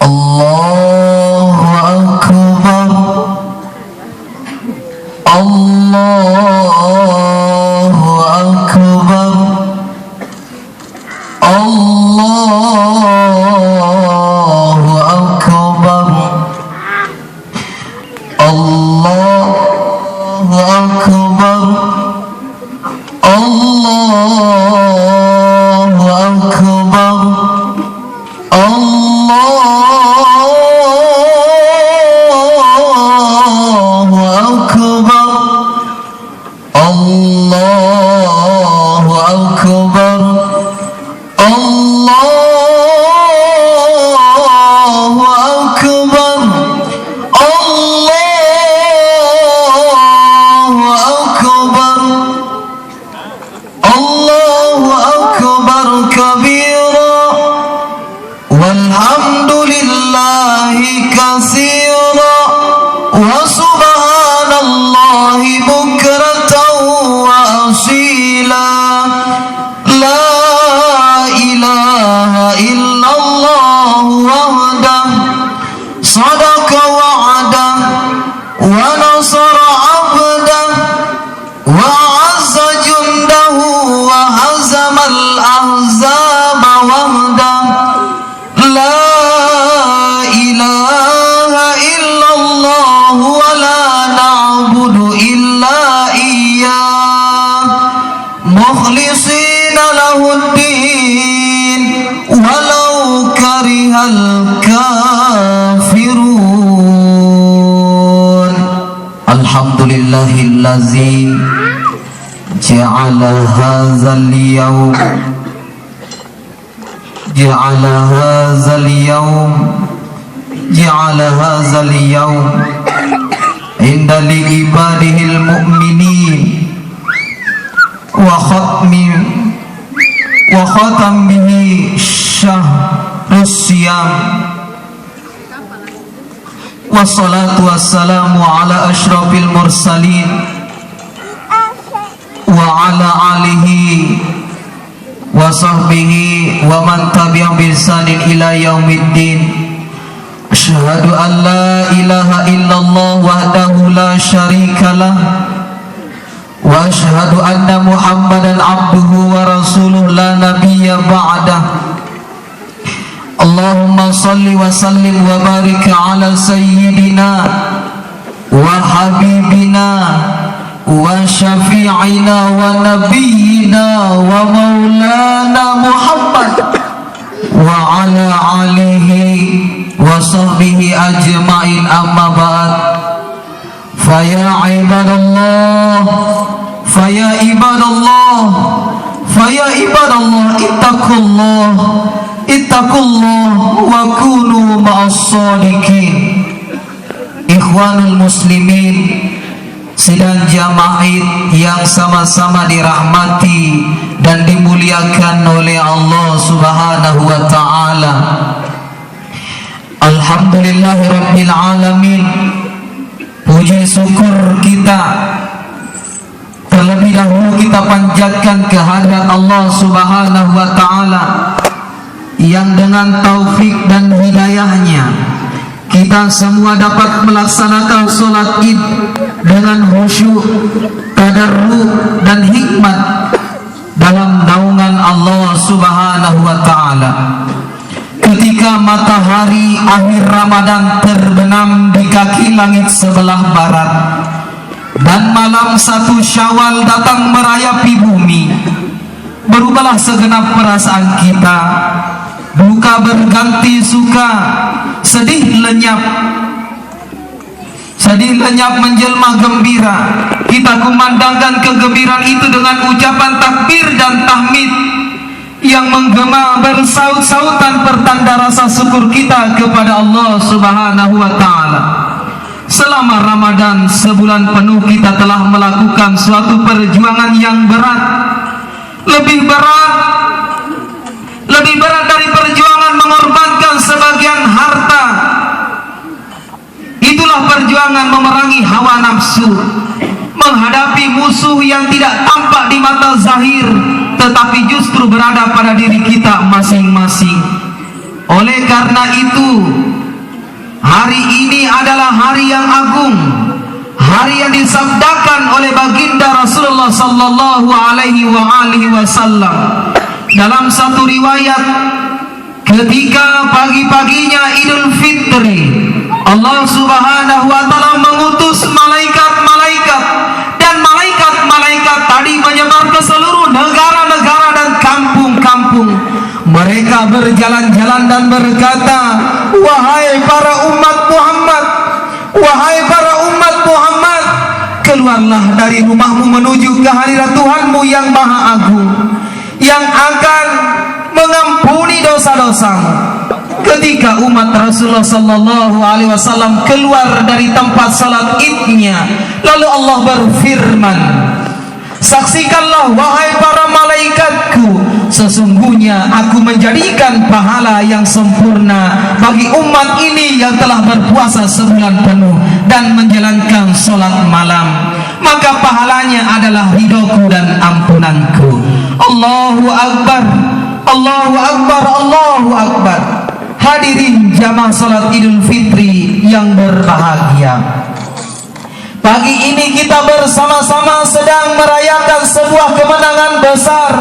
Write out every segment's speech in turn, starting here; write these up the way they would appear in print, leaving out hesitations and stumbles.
Allahu Akbar, Allahu Akbar, Allahu Akbar, Allahu Akbar, Allahu Akbar, Allahu Akbar, Allahu Akbar, Allahu Akbar, Allahu Akbar, Allahu Akbar kabira, walhamdulillahi katsira, wa subhanallahi bukratan wa asila, la ilaha illallah wahdah, sadaqa wa'dah, wa nasara abdah, wa azza jundahu, wa hazamal ahzaba wahdah, la ilaha illallah wa la na'budu illa iyyah, mukhlisina lahuddin walau karihal kafirun. Alhamdulillahillazi ja'ala hadzal yawm inda li ibadihil mu'minin wa khatam bihi syahrus siyam, wassalatu wassalamu ala asyrafil mursalin wa ala alihi wa sahbihi wa man tabi'ahum bi ihsanin ila yaumiddin. Asyhadu an la ilaha illallah wahdahu la syarikalah, wa asyhadu anna Muhammadan abduhu wa rasuluh la nabiyya ba'dah. Allahumma salli wa sallim wa barik ala sayyidina wa habibina wa syafi'ina wa nabiyyina wa maulana Muhammad wa ala alihi wa sahbihi ajma'in, amma ba'd. Faya ibadallah, faya ibadallah, faya ibadallah, ittaqullah wa kunu ma'as shadiqin. Ikhwanul muslimin, sidang jamaah yang sama-sama dirahmati dan dimuliakan oleh Allah Subhanahu wa ta'ala. Alhamdulillahirabbil alamin. Puji syukur kita terlebih dahulu kita panjatkan kehadirat Allah Subhanahu wa ta'ala yang dengan taufik dan hidayahnya kita semua dapat melaksanakan sholat id dengan khusyuk, tadarruk dan hikmat dalam naungan Allah Subhanahu wa ta'ala. Ketika matahari akhir Ramadan terbenam di kaki langit sebelah barat dan malam 1 Syawal datang merayapi bumi, berubahlah segenap perasaan kita. Duka berganti suka, sedih lenyap menjelma gembira. Kita kumandangkan kegembiraan itu dengan ucapan takbir dan tahmid yang menggema bersaut-sautan pertanda rasa syukur kita kepada Allah Subhanahu wa ta'ala. Selama Ramadan sebulan penuh kita telah melakukan suatu perjuangan yang berat, lebih berat dari perjuangan mengorbankan sebagian harta. Itulah perjuangan memerangi hawa nafsu, menghadapi musuh yang tidak tampak di mata zahir tetapi justru berada pada diri kita masing-masing. Oleh karena itu Hari ini adalah hari yang agung, hari yang disabdakan oleh baginda Rasulullah sallallahu alaihi wasallam dalam satu riwayat, ketika pagi-paginya Idul Fitri, Allah Subhanahu wa taala mengutus malaikat-malaikat, dan malaikat-malaikat tadi menyebar ke seluruh negara-negara dan kampung-kampung. Mereka berjalan-jalan dan berkata, wahai para umat Muhammad, wahai para umat Muhammad, keluarlah dari rumahmu menuju ke hadirat Tuhanmu yang maha agung, yang akan mengampuni dosa-dosamu. Ketika umat Rasulullah sallallahu alaihi wasallam keluar dari tempat salat Idnya, lalu Allah berfirman, saksikanlah wahai para malaikatku, sesungguhnya aku menjadikan pahala yang sempurna bagi umat ini yang telah berpuasa sebulan penuh dan menjalankan salat malam, maka pahalanya adalah ridhoku dan ampunanku. Allahu Akbar, Allahu Akbar, Allahu Akbar. Hadirin jamaah salat Idul Fitri yang berbahagia, pagi ini kita bersama-sama sedang merayakan sebuah kemenangan besar.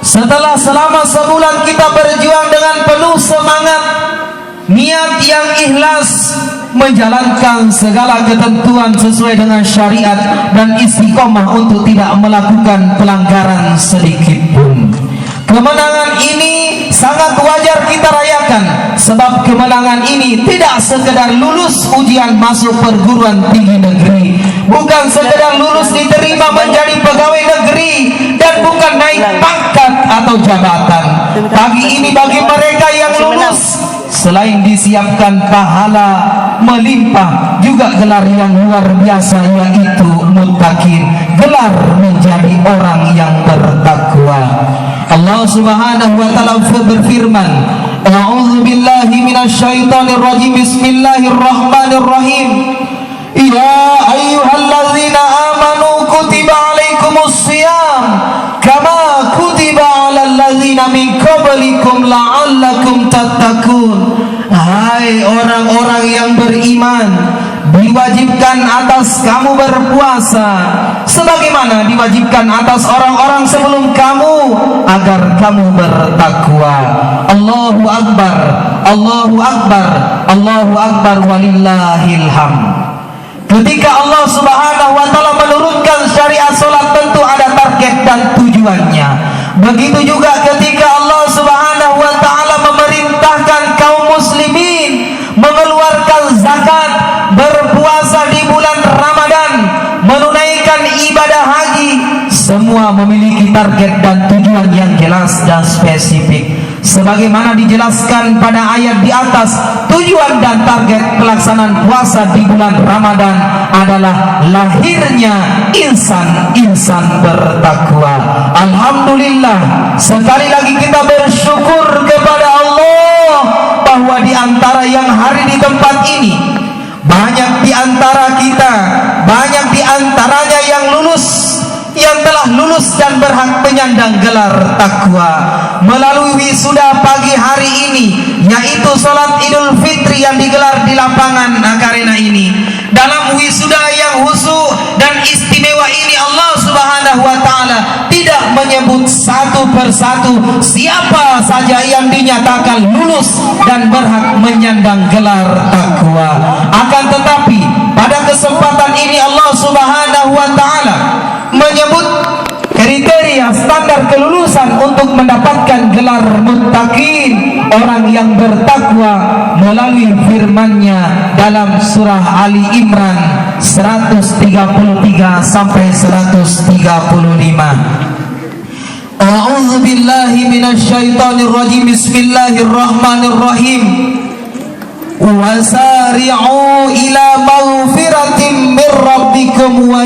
Setelah selama sebulan kita berjuang dengan penuh semangat, niat yang ikhlas, menjalankan segala ketentuan sesuai dengan syariat dan istiqomah untuk tidak melakukan pelanggaran sedikit pun. Kemenangan ini sangat wajar kita rayakan, sebab kemenangan ini tidak sekedar lulus ujian masuk perguruan tinggi negeri, bukan sekedar lulus diterima menjadi pegawai negeri, dan bukan naik pangkat atau jabatan. Pagi ini bagi mereka yang lulus, selain disiapkan pahala melimpah, juga gelar yang luar biasa, yaitu muttaqin, gelar menjadi orang yang bertakwa. Allah Subhanahu wa taala berfirman, a'udzu billahi minasyaitonir rajim, bismillahirrahmanirrahim. Ya ayyuhalladzina amanu kutiba alaikumus shiyam kama kutiba alal ladzina min qablikum la'allakum tattaqun. Hai orang-orang yang beriman, diwajibkan atas kamu berpuasa sebagaimana diwajibkan atas orang-orang sebelum kamu, agar kamu bertakwa. Allahu Akbar, Allahu Akbar, Allahu Akbar, walillahil hamd. Ketika Allah Subhanahu wa taala menurunkan syariat salat, tentu ada target dan tujuannya. Begitu juga ketika Allah Subhanahu wa taala memerintahkan kaum muslimin mengeluarkan zakat, berpuasa di bulan Ramadan, menunaikan ibadah haji, semua memiliki target dan tujuan yang jelas dan spesifik. Sebagaimana dijelaskan pada ayat di atas, tujuan dan target pelaksanaan puasa di bulan Ramadan adalah lahirnya insan-insan bertakwa. Alhamdulillah, sekali lagi kita bersyukur kepada Allah bahwa di antara yang hari di tempat ini, banyak di antara kita, banyak di antaranya yang lulus, yang telah lulus dan berhak penyandang gelar takwa melalui wisuda pagi hari ini, yaitu salat Idul Fitri yang digelar di lapangan Akarena ini. Dalam wisuda yang khusyuk dan istimewa ini, Allah Subhanahu wa taala tidak menyebut satu persatu siapa saja yang dinyatakan lulus dan berhak menyandang gelar takwa. Akan tetapi pada kesempatan ini Allah Subhanahu wa taala menyebut kriteria standar kelulusan untuk mendapatkan gelar muttaqin, orang yang bertakwa, melalui firman-Nya dalam surah Ali Imran 133 sampai 135. A'udzu billahi minasyaitonir rajim, bismillahirrahmanirrahim. Wasari'u ila maghfiratin mir rabbikum wa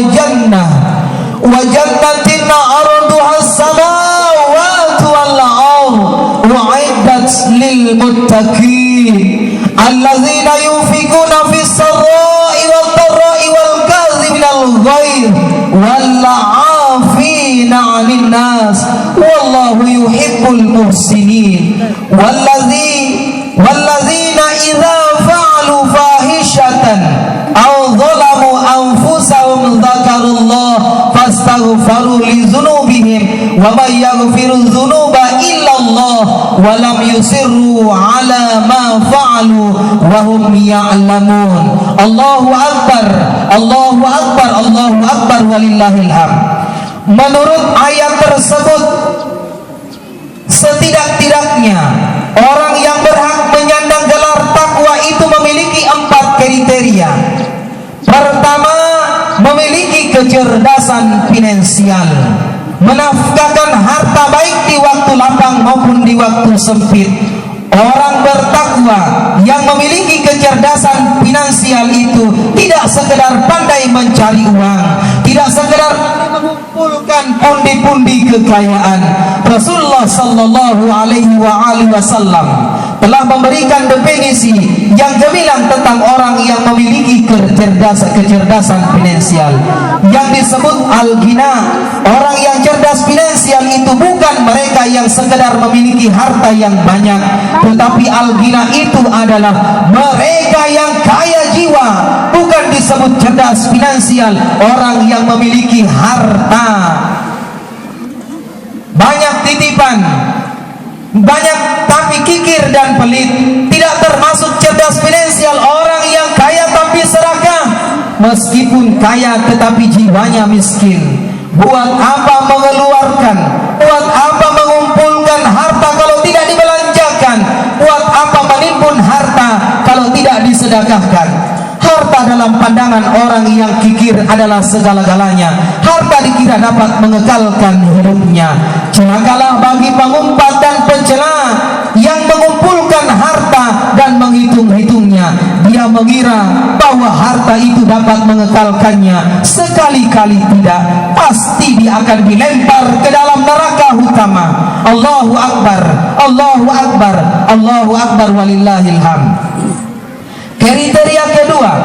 jannatin arduha as-samawati wal ardh u'iddat lil muttaqin alladzina yunfikuna fis sarra'i wad dharra'i wal kadhiminal ghaidh wal 'afina 'anil nas wallahu yuhibbul muhsinin walladzina idza fa'alu wa may yaghfiru dzunuba illallah wa lam yusirru ala ma fa'alu wa hum ya'lamun. Allahu akbar, Allahu akbar, Allahu akbar walillahil hamd. Menurut ayat tersebut, setidak-tidaknya orang yang berhak menyandang gelar takwa itu memiliki 4 kriteria. Pertama, memiliki kecerdasan finansial, menafkahkan harta baik di waktu lapang maupun di waktu sempit. Orang bertakwa yang memiliki kecerdasan finansial itu tidak sekedar pandai mencari uang, tidak sekedar mengumpulkan pundi-pundi kekayaan. Rasulullah sallallahu alaihi wasallam telah memberikan definisi yang gemilang tentang orang yang memiliki kecerdasan finansial, yang disebut al-ghina. Orang yang cerdas finansial itu bukan mereka yang sekedar memiliki harta yang banyak, tetapi al-ghina itu adalah mereka yang kaya jiwa. Bukan disebut cerdas finansial orang yang memiliki harta banyak titipan, banyak tapi kikir dan pelit. Tidak termasuk cerdas finansial orang yang kaya tapi serakah, meskipun kaya tetapi jiwanya miskin. Buat apa mengeluarkan, buat apa mengumpulkan harta kalau tidak dibelanjakan, buat apa menimbun harta kalau tidak disedekahkan. Harta dalam pandangan orang yang kikir adalah segala-galanya. Harta dikira dapat mengekalkan hidupnya. Celakalah bagi pengumpat dan pencela yang mengumpulkan harta dan menghitung-hitungnya. Dia mengira bahwa harta itu dapat mengekalkannya. Sekali-kali tidak, pasti dia akan dilempar ke dalam neraka utama. Allahu akbar, Allahu akbar, Allahu akbar walillahil hamd. Kriteria kedua,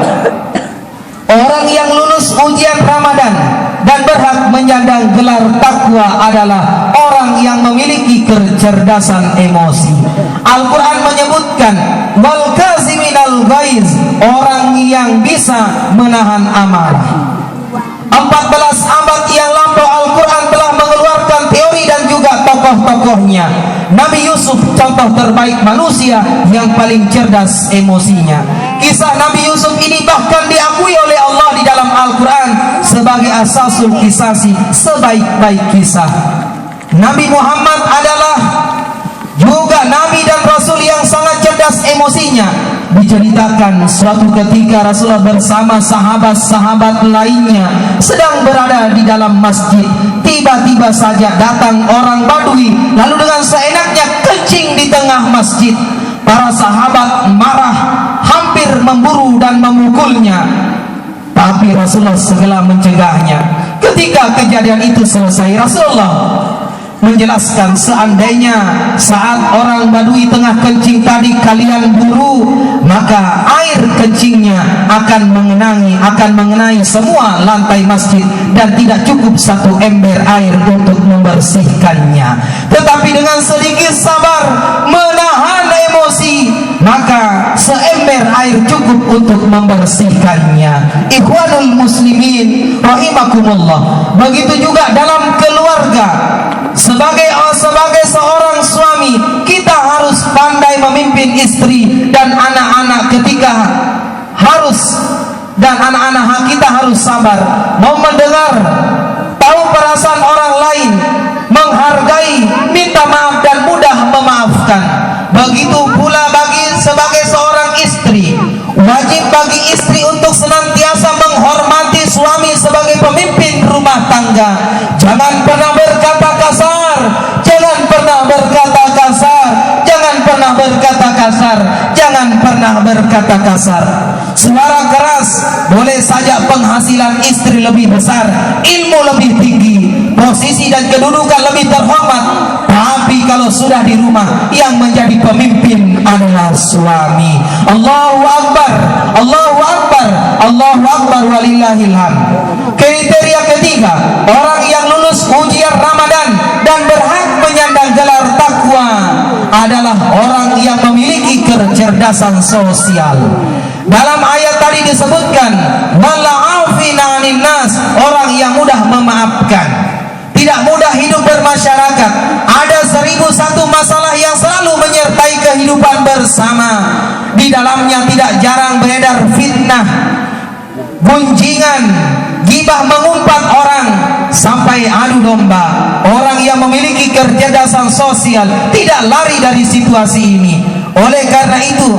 orang yang lulus ujian Ramadan dan berhak menyandang gelar takwa adalah orang yang memiliki kecerdasan emosi. Al-Quran menyebutkan wal kaziminal ghaiz, orang yang bisa menahan amarah. 14 abad yang lampau Al-Quran telah mengeluarkan teori dan juga tokoh-tokohnya. Nabi Yusuf contoh terbaik manusia yang paling cerdas emosinya. Kisah Nabi Yusuf ini bahkan diakui oleh Allah di dalam Al-Quran sebagai asasul kisasi, sebaik-baik kisah. Nabi Muhammad adalah juga Nabi dan Rasul yang sangat cerdas emosinya. Diceritakan suatu ketika Rasulullah bersama sahabat-sahabat lainnya sedang berada di dalam masjid. Tiba-tiba saja datang orang Badui, lalu dengan seenaknya kencing di tengah masjid. Para sahabat marah, hampir memburu dan memukulnya, tapi Rasulullah segera mencegahnya. Ketika kejadian itu selesai, Rasulullah menjelaskan, seandainya saat orang Badui tengah kencing tadi kalian buru, maka air kencingnya akan mengenai semua lantai masjid dan tidak cukup satu ember air untuk membersihkannya. Tetapi dengan sedikit sabar, menahan emosi, maka seember air cukup untuk membersihkannya. Ikhwanul muslimin rahimakumullah. Begitu juga dalam keluarga. Sebagai seorang suami, kita harus pandai memimpin istri dan anak-anak ketika anak-anak kita harus sabar, mau mendengar, tahu perasaan orang lain, menghargai, minta maaf dan mudah memaafkan. Begitu pula sebagai seorang istri, wajib bagi istri untuk senantiasa menghormati suami sebagai pemimpin rumah tangga. Jangan pernah berkata kasar, jangan pernah berkata kasar, jangan pernah berkata kasar, jangan pernah berkata kasar. Suara keras boleh saja penghasilan istri lebih besar, ilmu lebih tinggi, posisi dan kedudukan lebih terhormat, tapi kalau sudah di rumah yang menjadi pemimpin adalah suami. Allahu akbar, Allahu akbar, Allahu akbar walillahil hamd. Kriteria ketiga, orang yang lulus ujian Ramadan dan berhak menyandang gelar takwa adalah orang yang memiliki kecerdasan sosial. Dalam ayat tadi disebutkan wal 'afina 'anil nas, orang yang mudah memaafkan. tidak mudah hidup bermasyarakat. Ada 1001 masalah yang selalu menyertai kehidupan bersama. Di dalamnya tidak jarang beredar fitnah, gunjingan, gibah mengumpat orang, sampai adu domba. Orang yang memiliki kecerdasan sosial tidak lari dari situasi ini. Oleh karena itu,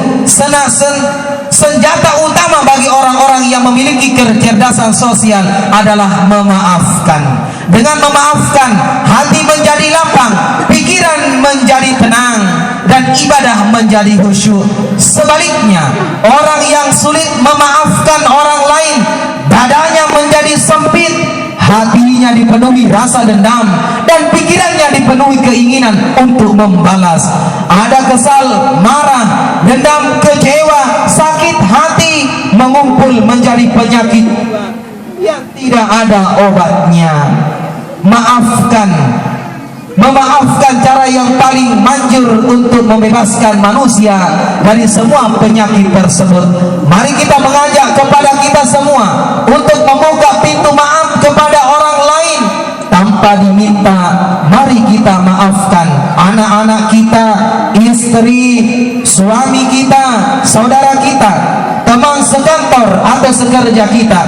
senjata utama bagi orang-orang yang memiliki kecerdasan sosial adalah memaafkan. Dengan memaafkan, hati menjadi lapang, pikiran menjadi tenang, dan ibadah menjadi khusyuk. Sebaliknya, orang yang sulit memaafkan orang lain, dadanya menjadi sempit, hatinya dipenuhi rasa dendam, dan pikirannya dipenuhi keinginan untuk membalas. Ada kesal, marah, dendam, kecewa, sakit hati mengumpul menjadi penyakit yang tidak ada obatnya. Memaafkan cara yang paling manjur untuk membebaskan manusia dari semua penyakit tersebut. Mari kita mengajak kepada kita semua untuk membuka pintu maaf kepada orang lain tanpa diminta. Mari kita maafkan anak-anak kita, istri, suami kita, saudara kita, teman sekantor atau sekerja kita,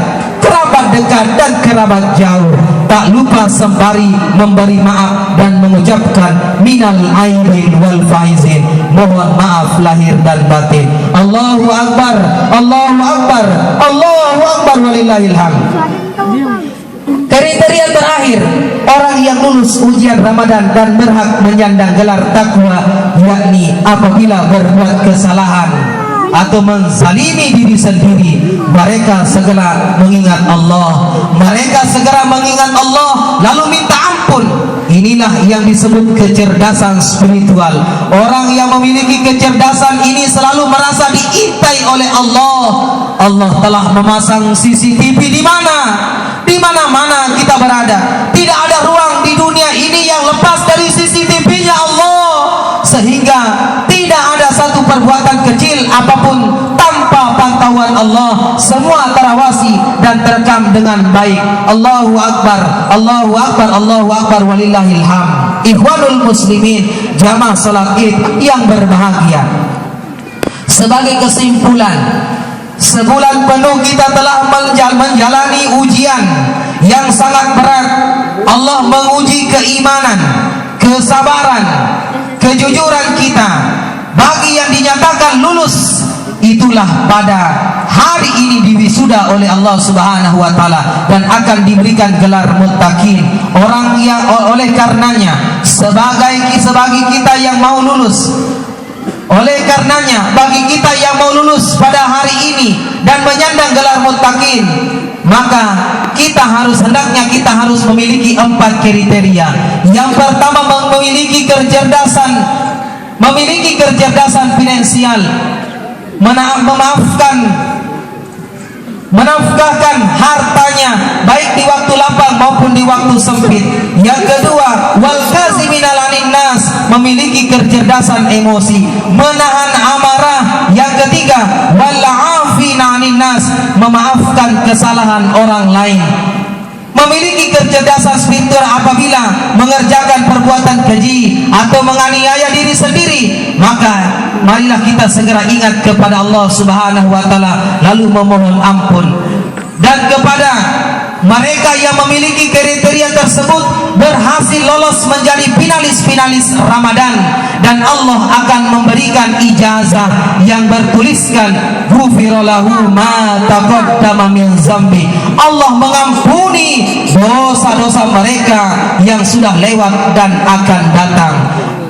kerabat dekat dan kerabat jauh. Tak lupa sembari memberi maaf dan mengucapkan minal aidin wal faizin, mohon maaf lahir dan batin. Allahu Akbar, Allahu Akbar, Allahu Akbar, walillahil hamd. Kriteria terakhir orang yang lulus ujian Ramadan dan berhak menyandang gelar takwa, yakni apabila berbuat kesalahan atau menzalimi diri sendiri, mereka segera mengingat Allah. Mereka segera mengingat Allah lalu minta ampun. Inilah yang disebut kecerdasan spiritual. Orang yang memiliki kecerdasan ini selalu merasa diintai oleh Allah. Allah telah memasang CCTV di mana? Di mana-mana kita berada. Tidak ada ruang di dunia ini yang lepas dari CCTV-nya Allah. Sehingga tidak ada satu perbuatan kecil apapun tanpa pantauan Allah. Semua terawasi dan terekam dengan baik. Allahu Akbar, Allahu Akbar, Allahu Akbar, walillahil hamd. Ikhwanul muslimin, jamaah salat Id yang berbahagia. Sebagai kesimpulan, sebulan penuh kita telah menjalani ujian yang sangat berat. Allah menguji keimanan, kesabaran, kejujuran kita. Bagi yang dinyatakan lulus, itulah pada hari ini diwisuda oleh Allah Subhanahu wa taala dan akan diberikan gelar muttaqin. Orang yang oleh karenanya sebagai kita yang mau lulus, oleh karenanya bagi kita yang mau lulus pada hari ini dan menyandang gelar muttaqin, maka hendaknya kita harus memiliki 4 kriteria. Yang pertama, memiliki kecerdasan finansial, menafkahkan hartanya baik di waktu lapang maupun di waktu sempit. Yang kedua, wal kaziminal anin nas, memiliki kecerdasan emosi, menahan amarah. Yang ketiga, wal afina anin nas, memaafkan kesalahan orang lain. Memiliki kecerdasan spiritual apabila mengerjakan perbuatan keji atau menganiaya diri sendiri, maka marilah kita segera ingat kepada Allah Subhanahu wa taala lalu memohon ampun. Dan kepada mereka yang memiliki kriteria tersebut berhasil lolos menjadi finalis Ramadan, dan Allah akan memberikan ijazah yang bertuliskan ghufirallahu ma taqaddama min zambi. Allah mengampuni dosa-dosa mereka yang sudah lewat dan akan datang.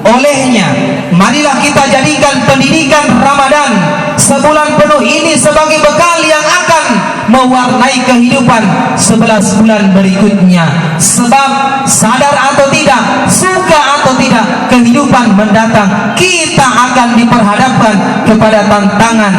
Olehnya, marilah kita jadikan pendidikan Ramadan sebulan penuh ini sebagai bekal yang akan mewarnai kehidupan 11 bulan berikutnya. Sebab sadar atau tidak, suka atau tidak, kehidupan mendatang kita akan diperhadapkan kepada tantangan,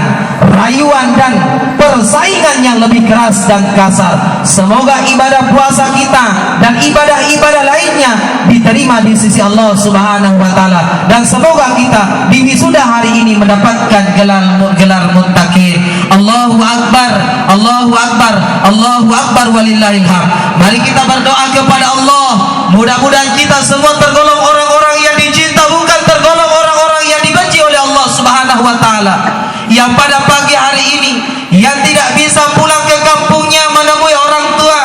rayuan dan persaingan yang lebih keras dan kasar. Semoga ibadah puasa kita dan ibadah-ibadah lainnya diterima di sisi Allah Subhanahu wa taala, dan semoga kita di wisuda hari ini mendapatkan gelar muttaqin. Allahu Akbar, Allahu Akbar, Allahu Akbar, walillahil hamd. Mari kita berdoa kepada Allah mudah-mudahan kita semua tergolong orang-orang yang dicinta, bukan tergolong orang-orang yang dibenci oleh Allah Subhanahu wa taala. Yang pada pagi hari ini yang tidak bisa pulang ke kampungnya menemui orang tua,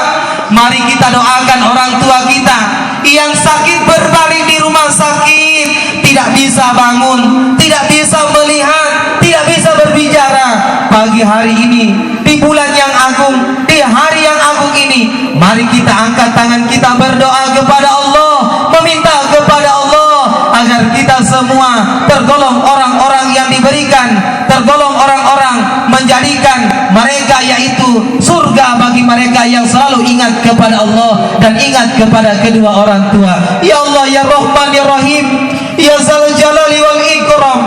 mari kita doakan orang tua kita yang sakit berbaring di rumah sakit, tidak bisa bangun, tidak bisa melihat, tidak bisa berbicara. Pagi hari ini di bulan yang agung, di hari yang agung ini, mari kita angkat tangan kita berdoa kepada Allah, meminta kepada Allah agar kita semua tergolong orang-orang yang diberikan, tergolong orang-orang menjadikan mereka yaitu surga bagi mereka yang selalu ingat kepada Allah dan ingat kepada kedua orang tua. Ya Allah ya Rahman ya Rahim ya Zal Jalali wal Ikram,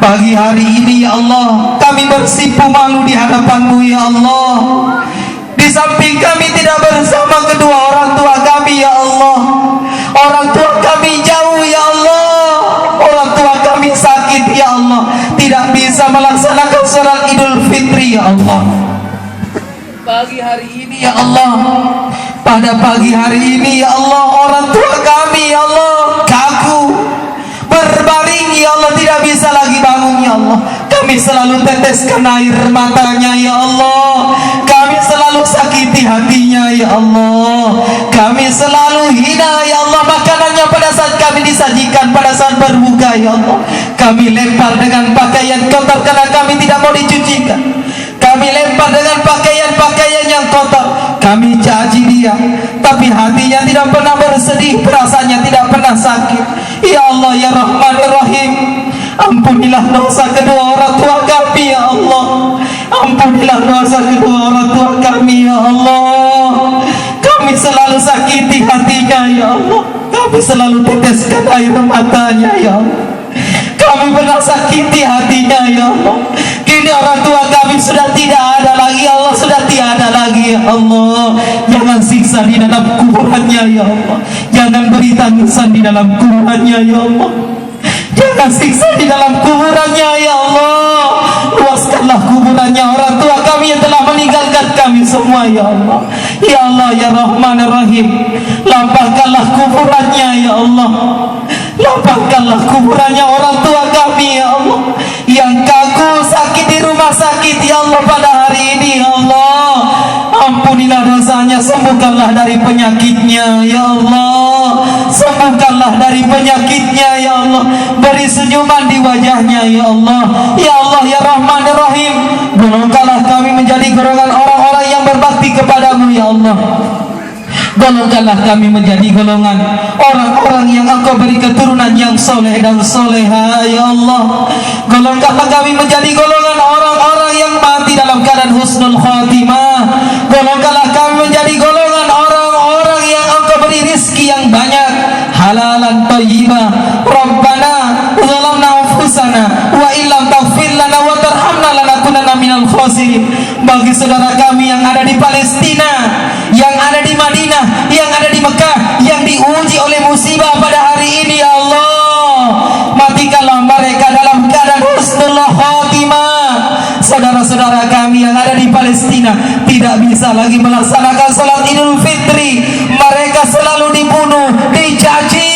pagi hari ini ya Allah kami bersimpu malu di hadapan-Mu ya Allah. Di samping kami tidak bersama kedua orang tua kami ya Allah. Orang tua kami jauh ya Allah. Orang tua kami sakit ya Allah, tidak bisa melaksanakan salat Idul Fitri ya Allah. Pagi hari ini ya Allah, pada pagi hari ini ya Allah, orang tua kami ya Allah kaku, berbaring ya Allah, tidak bisa lagi bangun ya Allah. Kami selalu teteskan air matanya ya Allah, kami selalu sakiti hatinya ya Allah, kami selalu hina ya Allah. Makanannya pada saat kami disajikan pada saat berbuka ya Allah, kami lempar dengan pakaian kotor karena kami tidak mau dicucikan. Kami lempar dengan pakaian-pakaian yang kotor. Kami caci dia, tapi hatinya tidak pernah bersedih, perasaannya tidak pernah sakit. Ya Allah ya Rahman ya Rahim, ampunilah dosa kedua orang tua kami ya Allah. Ampunilah dosa kedua orang tua kami ya Allah. Kami selalu sakiti hatinya ya Allah, kami selalu teteskan air matanya ya Allah. Kami pernah sakiti hatinya ya Allah. Kini orang tua kami sudah tidak ada lagi ya Allah, sudah tiada lagi ya Allah. Jangan siksa di dalam kuburannya ya Allah, jangan beri tangisan di dalam kuburannya ya Allah, jangan siksa di dalam kuburannya ya Allah. Luaskanlah kuburannya orang tua kami yang telah meninggalkan kami semua ya Allah. Ya Allah ya Rahman ya Rahim, lapangkanlah kuburannya ya Allah, lapangkanlah kuburannya orang tua kami ya Allah, yang kaku sakit di rumah sakit ya Allah pada hari ini ya Allah. Ampunilah dosanya, sembuhkanlah dari penyakitnya ya Allah, sembuhkanlah dari penyakitnya ya Allah, beri senyuman di wajahnya ya Allah. Ya Allah ya Rahman ya Rahim, golongkanlah kami menjadi golongan orang-orang yang berbakti kepadamu ya Allah. Golongkanlah kami menjadi golongan orang-orang yang Engkau beri keturunan yang soleh dan soleha ya Allah. Golongkanlah kami menjadi golongan orang-orang yang mati dalam keadaan husnul khatimah. Golongkanlah kami menjadi golongan orang-orang yang Engkau beri rizki yang banyak, halalan thayyibah. Rabbana zalamna anfusana wa illam taghfir lana wa tarhamna lanakunanna minal khasirin. Bagi saudara kami yang ada di Palestina, yang ada di Madinah, yang ada di Mekah, yang diuji oleh musibah pada hari ini ya Allah, matikanlah mereka dalam keadaan husnul khatimah. Saudara-saudara kami yang ada di Palestina tidak bisa lagi melaksanakan salat Idul Fitri, mereka selalu dibunuh, dicaci,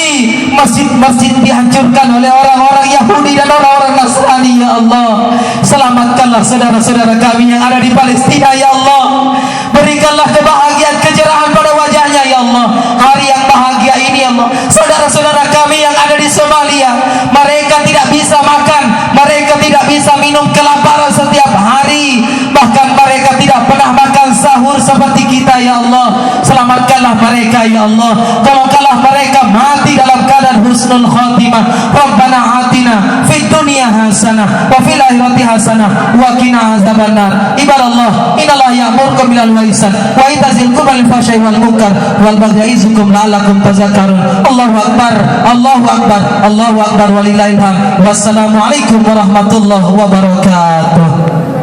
masjid-masjid dihancurkan oleh orang-orang Yahudi dan orang-orang Nasrani ya Allah. Selamatkanlah saudara-saudara kami yang ada di Palestina ya Allah, berikanlah kebahagiaan, kecerahan pada wajahnya ya Allah. Hari yang bahagia ini ya Allah, saudara-saudara kami yang ada di Somalia, mereka tidak bisa makan, mereka tidak bisa minum, kelaparan setiap hari, bahkan mereka tidak pernah makan sahur seperti kita ya Allah. Selamatkanlah mereka ya Allah, tolongkanlah mereka mati dalam keadaan husnul khatimah. Rabbana atina fid dunya hasanah wa fil akhirati hasanah wa qina azabannar. Ibadallah, innallaha ya'murukum bil ihsan wa itazil qurba lil fahsya'i wal munkar wal baghi ya'izukum la'allakum tadhakkarun. Allahu akbar, Allahu akbar, Allahu akbar walillahil hamd. Wassalamu alaikum warahmatullahi wabarakatuh.